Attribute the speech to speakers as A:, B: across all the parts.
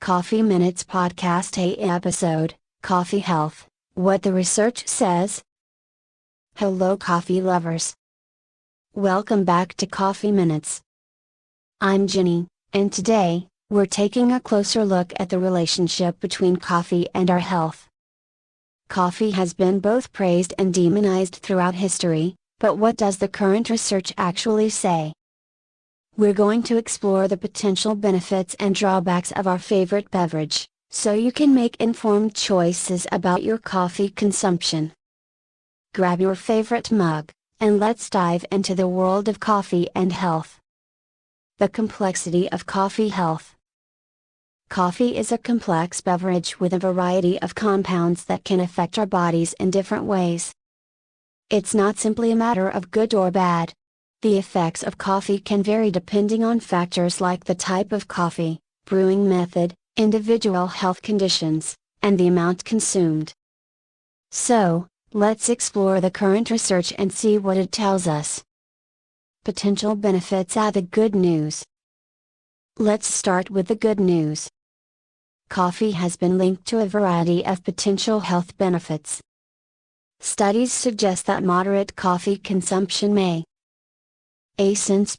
A: Coffee Minutes Podcast episode, Coffee Health, What the Research Says. Hello coffee lovers. Welcome back to Coffee Minutes. I'm Jenny, and today, we're taking a closer look at the relationship between coffee and our health. Coffee has been both praised and demonized throughout history, but what does the current research actually say? We're going to explore the potential benefits and drawbacks of our favorite beverage, so you can make informed choices about your coffee consumption. Grab your favorite mug, and let's dive into the world of coffee and health. The complexity of coffee health. Coffee is a complex beverage with a variety of compounds that can affect our bodies in different ways. It's not simply a matter of good or bad. The effects of coffee can vary depending on factors like the type of coffee, brewing method, individual health conditions, and the amount consumed. So, let's explore the current research and see what it tells us. Potential benefits are the good news. Let's start with the good news. Coffee has been linked to a variety of potential health benefits. Studies suggest that moderate coffee consumption may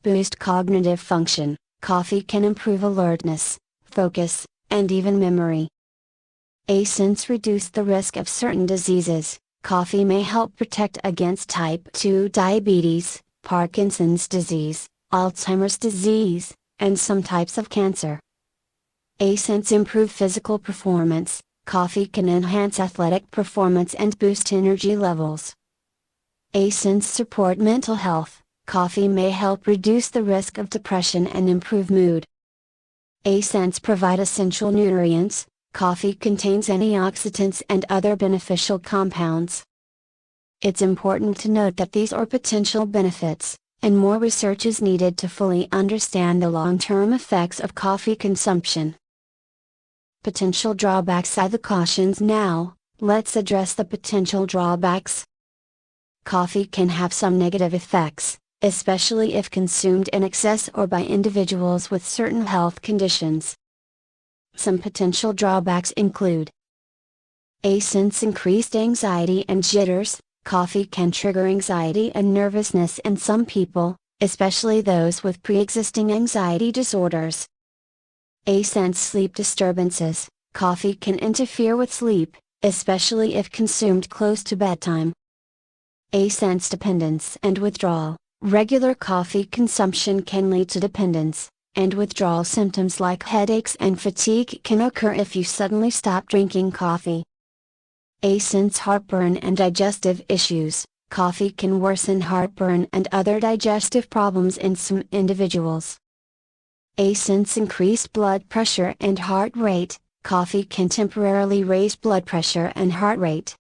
A: boost cognitive function. Coffee can improve alertness, focus, and even memory. Reduce the risk of certain diseases. Coffee may help protect against type 2 diabetes, Parkinson's disease, Alzheimer's disease, and some types of cancer. Improve physical performance. Coffee can enhance athletic performance and boost energy levels. Support mental health. Coffee may help reduce the risk of depression and improve mood. Provide essential nutrients. Coffee contains antioxidants and other beneficial compounds. It's important to note that these are potential benefits, and more research is needed to fully understand the long-term effects of coffee consumption. Potential drawbacks are the cautions. Now, let's address the potential drawbacks. Coffee can have some negative effects, especially if consumed in excess or by individuals with certain health conditions. Some potential drawbacks include increased anxiety and jitters. Coffee can trigger anxiety and nervousness in some people, especially those with pre-existing anxiety disorders. Sleep disturbances. Coffee can interfere with sleep, especially if consumed close to bedtime. Dependence and withdrawal. Regular coffee consumption can lead to dependence, and withdrawal symptoms like headaches and fatigue can occur if you suddenly stop drinking coffee. Heartburn and digestive issues. Coffee can worsen heartburn and other digestive problems in some individuals. Increased blood pressure and heart rate. Coffee can temporarily raise blood pressure and heart rate.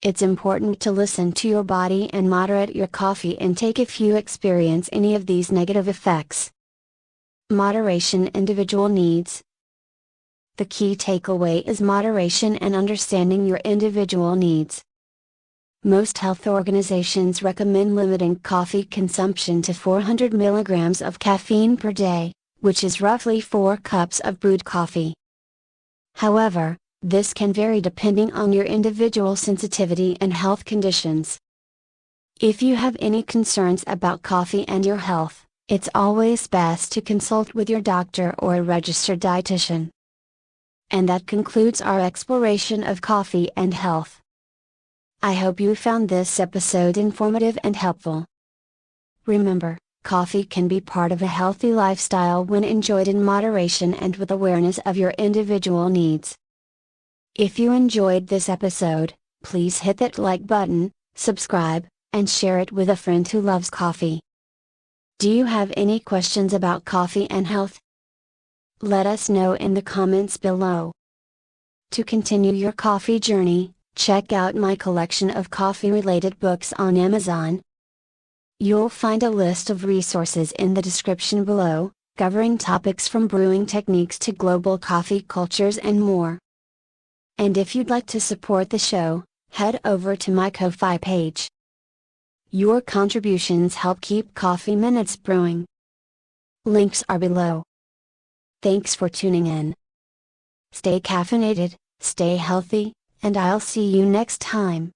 A: It's important to listen to your body and moderate your coffee intake if you experience any of these negative effects. Moderation. Individual needs. The key takeaway is moderation and understanding your individual needs. Most health organizations recommend limiting coffee consumption to 400 milligrams of caffeine per day, which is roughly 4 cups of brewed coffee. However, this can vary depending on your individual sensitivity and health conditions. If you have any concerns about coffee and your health, it's always best to consult with your doctor or a registered dietitian. And that concludes our exploration of coffee and health. I hope you found this episode informative and helpful. Remember, coffee can be part of a healthy lifestyle when enjoyed in moderation and with awareness of your individual needs. If you enjoyed this episode, please hit that like button, subscribe, and share it with a friend who loves coffee. Do you have any questions about coffee and health? Let us know in the comments below. To continue your coffee journey, check out my collection of coffee-related books on Amazon. You'll find a list of resources in the description below, covering topics from brewing techniques to global coffee cultures and more. And if you'd like to support the show, head over to my Ko-Fi page. Your contributions help keep Coffee Minutes brewing. Links are below. Thanks for tuning in. Stay caffeinated, stay healthy, and I'll see you next time.